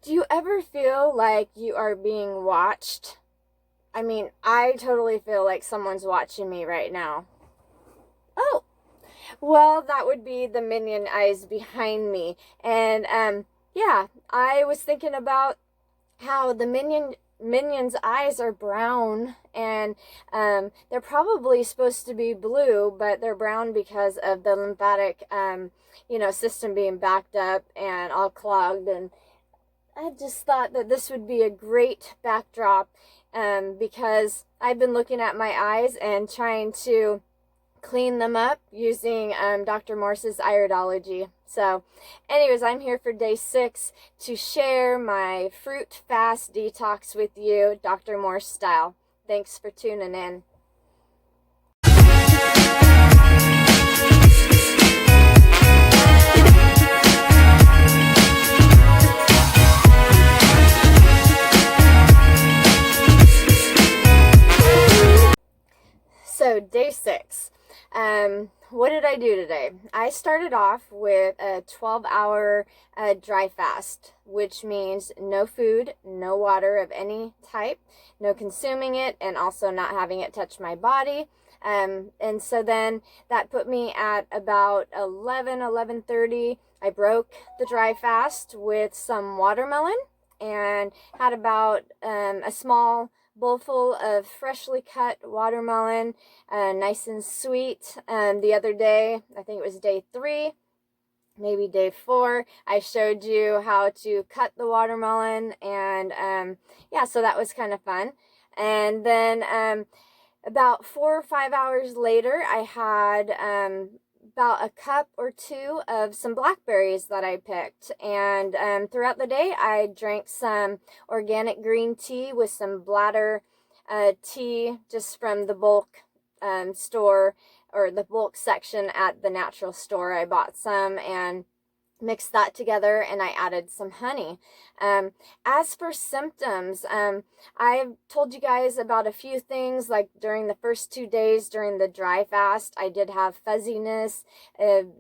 Do you ever feel like you are being watched? I mean, I totally feel like someone's watching me right now. Oh, well, that would be the Minion Eyes behind me. And yeah, I was thinking about how the Minion's eyes are brown, and they're probably supposed to be blue, but they're brown because of the lymphatic system being backed up and all clogged. And I just thought that this would be a great backdrop, because I've been looking at my eyes and trying to clean them up using Dr. Morse's iridology. So anyways, I'm here for day 6 to share my fruit fast detox with you, Dr. Morse style. Thanks for tuning in. So day 6. What did I do today? I started off with a 12-hour dry fast, which means no food, no water of any type, no consuming it, and also not having it touch my body. And so then that put me at about 11:30. I broke the dry fast with some watermelon and had about a small bowl full of freshly cut watermelon, nice and sweet. The other day, I think it was day 3, maybe day 4, I showed you how to cut the watermelon, and yeah, so that was kind of fun. And then about 4 or 5 hours later, I had about a cup or 2 of some blackberries that I picked. And throughout the day, I drank some organic green tea with some bladder tea just from the bulk store, or the bulk section at the natural store. I bought some and mixed that together, and I added some honey. As for symptoms, I've told you guys about a few things. Like during the first 2 days during the dry fast, I did have fuzziness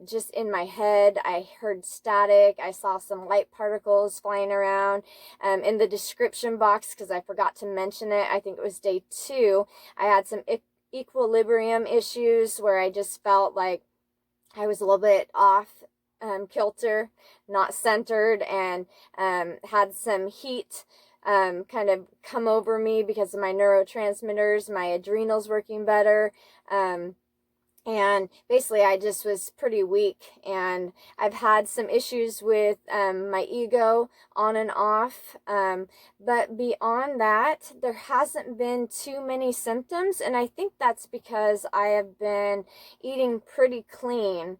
just in my head. I heard static. I saw some light particles flying around. In the description box, because I forgot to mention it, I think it was day 2, I had some equilibrium issues where I just felt like I was a little bit off kilter, not centered, and had some heat kind of come over me because of my neurotransmitters, my adrenals working better. And basically I just was pretty weak, and I've had some issues with my ego on and off, but beyond that, there hasn't been too many symptoms, and I think that's because I have been eating pretty clean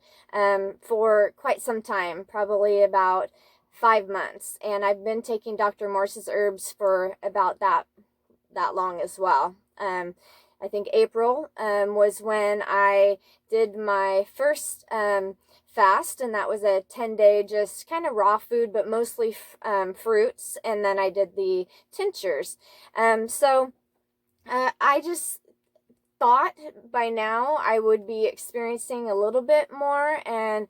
for quite some time, probably about 5 months, and I've been taking Dr. Morse's herbs for about that long as well. I think April was when I did my first fast, and that was a 10-day just kind of raw food, but mostly fruits, and then I did the tinctures. So I just thought by now I would be experiencing a little bit more, and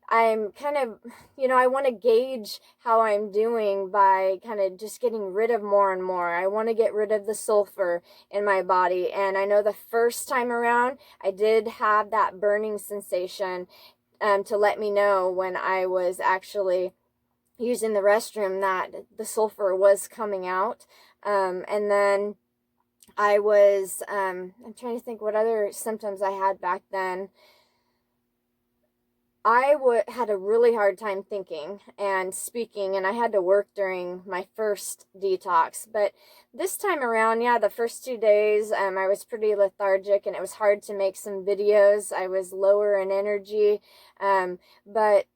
I'm kind of, I want to gauge how I'm doing by kind of just getting rid of more and more. I want to get rid of the sulfur in my body. And I know the first time around, I did have that burning sensation to let me know when I was actually using the restroom that the sulfur was coming out. And then I was, I'm trying to think what other symptoms I had back then. I had a really hard time thinking and speaking, and I had to work during my first detox. But this time around, yeah, the first 2 days, I was pretty lethargic, and it was hard to make some videos. I was lower in energy, but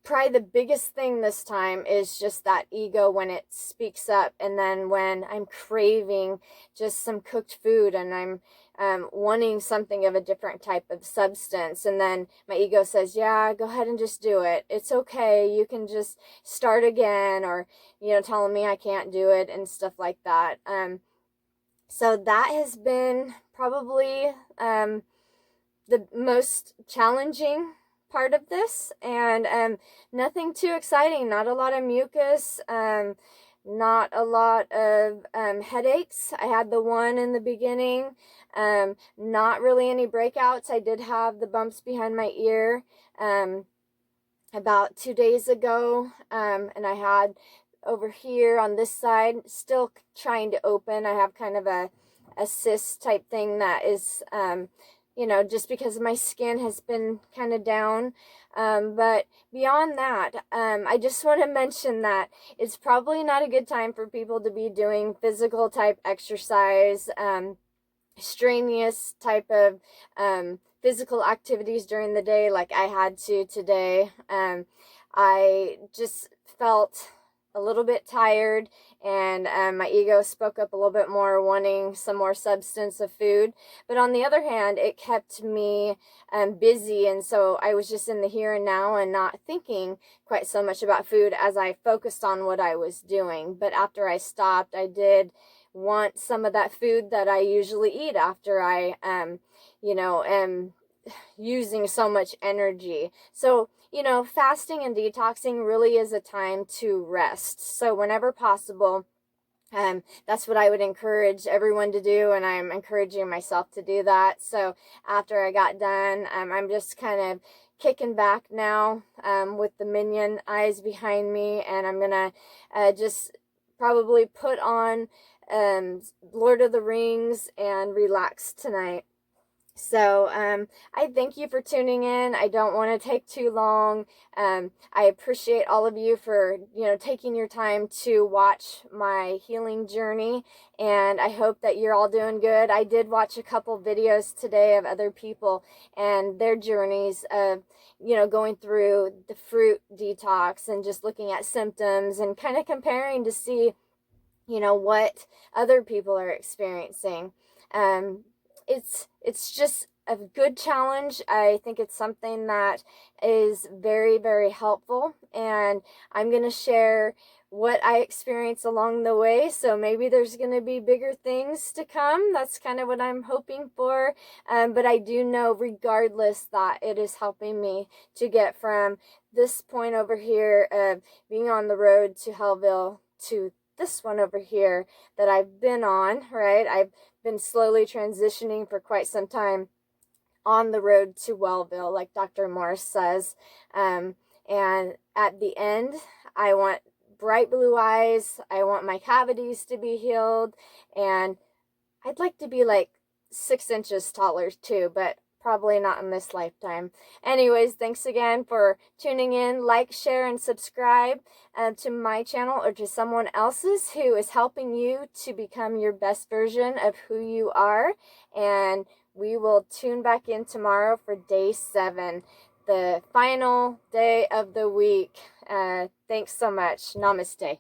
probably the biggest thing this time is just that ego when it speaks up, and then when I'm craving just some cooked food, and I'm wanting something of a different type of substance, and then my ego says, yeah, go ahead and just do it, it's okay, you can just start again, or telling me I can't do it and stuff like that. So that has been probably the most challenging part of this, and nothing too exciting. Not a lot of mucus, not a lot of headaches. I had the one in the beginning. Not really any breakouts. I did have the bumps behind my ear about 2 days ago, and I had over here on this side still trying to open. I have kind of a cyst type thing that is you know, just because my skin has been kind of down. But beyond that, I just want to mention that it's probably not a good time for people to be doing physical type exercise, strenuous type of physical activities during the day like I had to today. I just felt a little bit tired, and my ego spoke up a little bit more, wanting some more substance of food. But on the other hand, it kept me busy, and so I was just in the here and now and not thinking quite so much about food as I focused on what I was doing. But after I stopped, I did want some of that food that I usually eat after I you know, am using so much energy. So, you know, fasting and detoxing really is a time to rest. So whenever possible, that's what I would encourage everyone to do, and I'm encouraging myself to do that. So after I got done, I'm just kind of kicking back now with the Minion Eyes behind me, and I'm gonna just probably put on Lord of the Rings and relax tonight. So I thank you for tuning in. I don't want to take too long. I appreciate all of you for, you know, taking your time to watch my healing journey, and I hope that you're all doing good. I did watch a couple videos today of other people and their journeys of, you know, going through the fruit detox and just looking at symptoms and kind of comparing to see, you know, what other people are experiencing. It's just a good challenge. I think it's something that is very, very helpful, and I'm going to share what I experienced along the way. So maybe there's going to be bigger things to come. That's kind of what I'm hoping for. But I do know, regardless, that it is helping me to get from this point over here of being on the road to Hellville to this one over here that I've been on, right? I've been slowly transitioning for quite some time on the road to Wellville, like Dr. Morse says. And at the end, I want bright blue eyes. I want my cavities to be healed. And I'd like to be like 6 inches taller too, but probably not in this lifetime. Anyways, thanks again for tuning in. Like, share, and subscribe to my channel or to someone else's who is helping you to become your best version of who you are. And we will tune back in tomorrow for day 7, the final day of the week. Thanks so much. Namaste.